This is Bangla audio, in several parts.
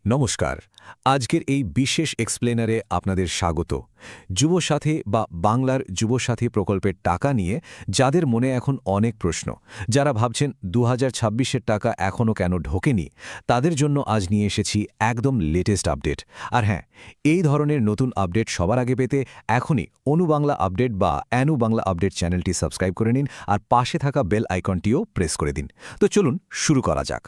নমস্কার। আজকের এই বিশেষ এক্সপ্লেনারে আপনাদের স্বাগত। যুবসাথী বা বাংলার যুবসাথী প্রকল্পের টাকা নিয়ে যাদের মনে এখন অনেক প্রশ্ন, যারা ভাবছেন 2026-এর টাকা এখনও কেন ঢোকেনি, তাদের জন্য আজ নিয়ে এসেছি একদম লেটেস্ট আপডেট। আর হ্যাঁ, এই ধরনের নতুন আপডেট সবার আগে পেতে এখনই অনু বাংলা আপডেট বা অ্যানু বাংলা আপডেট চ্যানেলটি সাবস্ক্রাইব করে নিন আর পাশে থাকা বেল আইকনটিও প্রেস করে দিন। তো চলুন শুরু করা যাক।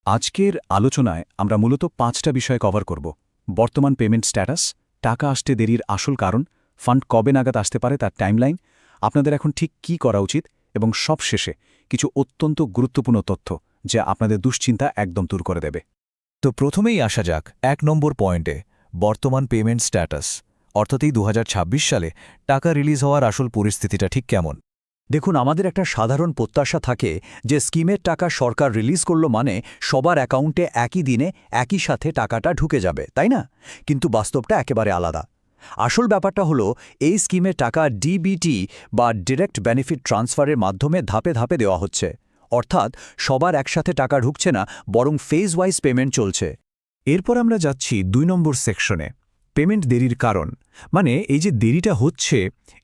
আজকের আলোচনায় আমরা মূলত 5টা বিষয় কভার করব। বর্তমান পেমেন্ট স্ট্যাটাস, টাকা আসতে দেরির আসল কারণ, ফান্ড কবে নাগাদ আসতে পারে তার টাইমলাইন, আপনাদের এখন ঠিক কী করা উচিত এবং সবশেষে কিছু অত্যন্ত গুরুত্বপূর্ণ তথ্য যা আপনাদের দুশ্চিন্তা একদম দূর করে দেবে। তো প্রথমেই আসা যাক 1 নম্বর পয়েন্টে, বর্তমান পেমেন্ট স্ট্যাটাস। অর্থাৎ এই 2026 সালে টাকা রিলিজ হওয়ার আসল পরিস্থিতিটা ঠিক কেমন? দেখুন, আমাদের একটা সাধারণ প্রত্যাশা থাকে যে স্কিমের টাকা সরকার রিলিজ করল মানে সবার অ্যাকাউন্টে একই দিনে একই সাথে টাকাটা ঢুকে যাবে, তাই না? কিন্তু বাস্তবটা একেবারে আলাদা। আসল ব্যাপারটা হলো এই স্কিমের টাকা ডিবিটি বা ডিরেক্ট বেনিফিট ট্রান্সফারের মাধ্যমে ধাপে ধাপে দেওয়া হচ্ছে। অর্থাৎ সবার একসাথে টাকা ঢুকছে না, বরং ফেজ ওয়াইজ পেমেন্ট চলছে। এরপর আমরা যাচ্ছি 2 নম্বর সেকশনে, পেমেন্ট দেরির কারণ। মানে এই যে দেরিটা হচ্ছে,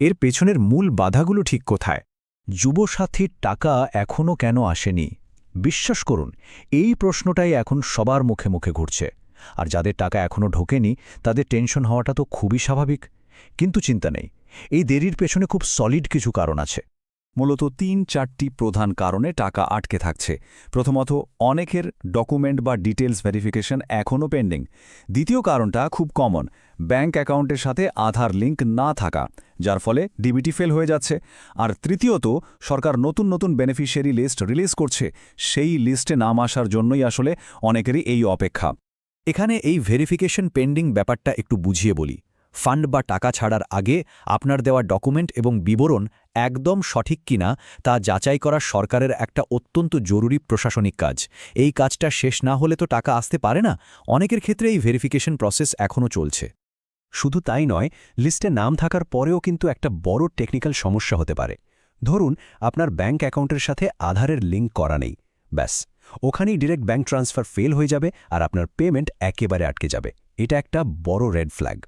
এর পেছনের মূল বাধাগুলো ঠিক কোথায়? যুবসাথীর টাকা এখনও কেন আসেনি? বিশ্বাস করুন, এই প্রশ্নটাই এখন সবার মুখে মুখে ঘুরছে। আর যাদের টাকা এখনও ঢোকেনি তাদের টেনশন হওয়াটা তো খুবই স্বাভাবিক। কিন্তু চিন্তা নেই, এই দেরির পেছনে খুব সলিড কিছু কারণ আছে। মূলত 3-4টি প্রধান কারণে টাকা আটকে থাকছে। প্রথমত, অনেকের ডকুমেন্ট বা ডিটেলস ভেরিফিকেশন এখনও পেন্ডিং। দ্বিতীয় কারণটা খুব কমন, ব্যাঙ্ক অ্যাকাউন্টের সাথে আধার লিঙ্ক না থাকা, যার ফলে ডিবিটি ফেল হয়ে যাচ্ছে। আর তৃতীয়ত, সরকার নতুন নতুন বেনিফিশিয়ারি লিস্ট রিলিজ করছে, সেই লিস্টে নাম আসার জন্যই আসলে অনেকেরই এই অপেক্ষা। এখানে এই ভেরিফিকেশন পেন্ডিং ব্যাপারটা একটু বুঝিয়ে বলি। ফান্ড বা টাকা ছাড়ার আগে আপনার দেওয়া ডকুমেন্ট এবং বিবরণ একদম সঠিক কিনা তা যাচাই করা সরকারের একটা অত্যন্ত জরুরি প্রশাসনিক কাজ। এই কাজটা শেষ না হলে তো টাকা আসতে পারে না। অনেকের ক্ষেত্রে এই ভেরিফিকেশন প্রসেস এখনও চলছে। শুধু তাই নয়, লিস্টে নাম থাকার পরেও কিন্তু একটা বড় টেকনিক্যাল সমস্যা হতে পারে। ধরুন, আপনার ব্যাঙ্ক অ্যাকাউন্টের সাথে আধারের লিঙ্ক করা নেই, ব্যাস ওখানেই ডিরেক্ট ব্যাঙ্ক ট্রান্সফার ফেল হয়ে যাবে আর আপনার পেমেন্ট একেবারে আটকে যাবে। এটা একটা বড় রেড ফ্ল্যাগ।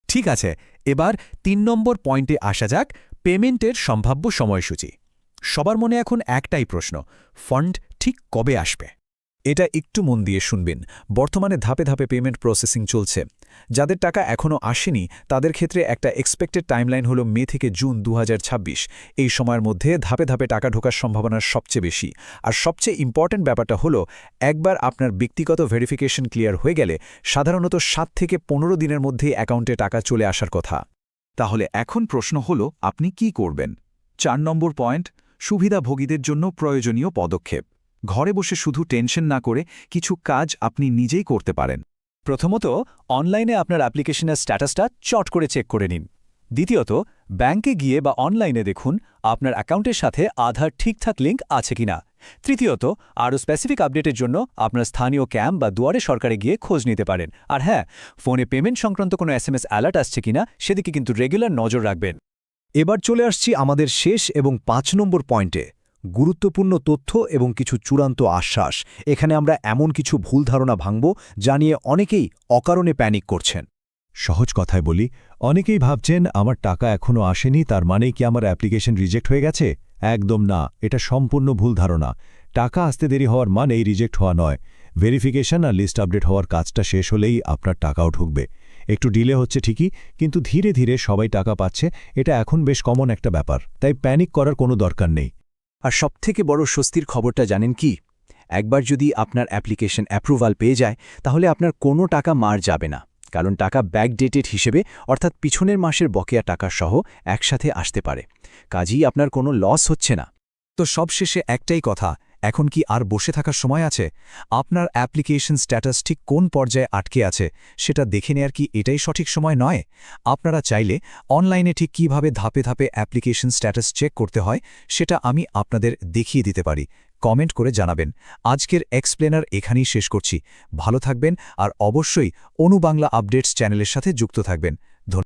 ঠিক আছে, এবার 3 নম্বর পয়েন্টে আসা যাক, পেমেন্টের সম্ভাব্য সময়সূচি। সবার মনে এখন একটাই প্রশ্ন, ফান্ড ঠিক কবে আসবে? এটা একটু মন দিয়ে শুনবেন। বর্তমানে ধাপে ধাপে পেমেন্ট প্রসেসিং চলছে। যাদের টাকা এখনও আসেনি তাদের ক্ষেত্রে একটা এক্সপেক্টেড টাইমলাইন হলো মে থেকে জুন 2026। এই সময়ের মধ্যে ধাপে ধাপে টাকা ঢোকার সম্ভাবনা সবচেয়ে বেশি। আর সবচেয়ে ইম্পর্ট্যান্ট ব্যাপারটা হলো, একবার আপনার ব্যক্তিগত ভেরিফিকেশন ক্লিয়ার হয়ে গেলে সাধারণত 7 থেকে 15 দিনের মধ্যেই অ্যাকাউন্টে টাকা চলে আসার কথা। তাহলে এখন প্রশ্ন হলো, আপনি কি করবেন? 4 নম্বর পয়েন্ট, সুবিধাভোগীদের জন্য প্রয়োজনীয় পদক্ষেপ। ঘরে বসে শুধু টেনশন না করে কিছু কাজ আপনি নিজেই করতে পারেন। প্রথমত, অনলাইনে আপনার অ্যাপ্লিকেশনের স্ট্যাটাসটা চট করে চেক করে নিন। দ্বিতীয়ত, ব্যাংকে গিয়ে বা অনলাইনে দেখুন আপনার অ্যাকাউন্টের সাথে আধার ঠিকঠাক লিঙ্ক আছে কিনা। তৃতীয়ত, আরও স্পেসিফিক আপডেটের জন্য আপনার স্থানীয় ক্যাম্প বা দুয়ারে সরকারে গিয়ে খোঁজ নিতে পারেন। আর হ্যাঁ, ফোনে পেমেন্ট সংক্রান্ত কোনো SMS অ্যালার্ট আসছে কিনা সেদিকে কিন্তু রেগুলার নজর রাখবেন। এবার চলে আসছি আমাদের শেষ এবং 5 নম্বর পয়েন্টে, গুরুত্বপূর্ণ তথ্য এবং কিছু চূড়ান্ত আশ্বাস। এখানে আমরা এমন কিছু ভুল ধারণা ভাঙব যা নিয়ে অনেকেই অকারণে প্যানিক করছেন। সহজ কথায় বলি, অনেকেই ভাবছেন আমার টাকা এখনও আসেনি, তার মানেই কি আমার অ্যাপ্লিকেশন রিজেক্ট হয়ে গেছে? একদম না, এটা সম্পূর্ণ ভুল ধারণা। টাকা আসতে দেরি হওয়ার মানেই রিজেক্ট হওয়া নয়। ভেরিফিকেশন আর লিস্ট আপডেট হওয়ার কাজটা শেষ হলেই আপনার টাকাও ঢুকবে। একটু ডিলে হচ্ছে ঠিকই, কিন্তু ধীরে ধীরে সবাই টাকা পাচ্ছে। এটা এখন বেশ কমন একটা ব্যাপার, তাই প্যানিক করার কোনো দরকার নেই। আর সবথেকে বড় স্বস্তির খবরটা জানেন কি? একবার যদি আপনার অ্যাপ্লিকেশন অ্যাপ্রুভাল পেয়ে যায় তাহলে আপনার কোনো টাকা মার যাবে না, কারণ টাকা ব্যাকডেটেড হিসেবে, অর্থাৎ পিছনের মাসের বকেয়া টাকা সহ একসাথে আসতে পারে। কাজেই আপনার কোনো লস হচ্ছে না। তো সবশেষে একটাই কথা, এখন কি আর বসে থাকার সময় আছে? আপনার অ্যাপ্লিকেশন স্ট্যাটাস ঠিক কোন পর্যায়ে আটকে আছে সেটা দেখে নেয়ার কি এটাই সঠিক সময় নয়? আপনারা চাইলে অনলাইনে ঠিক কিভাবে ধাপে ধাপে অ্যাপ্লিকেশন স্ট্যাটাস চেক করতে হয় সেটা আমি আপনাদের দেখিয়ে দিতে পারি। কমেন্ট করে জানাবেন। আজকের এক্সপ্লেনার এখানেই শেষ করছি। ভালো থাকবেন আর অবশ্যই অনু বাংলা আপডেটস চ্যানেলের সাথে যুক্ত থাকবেন।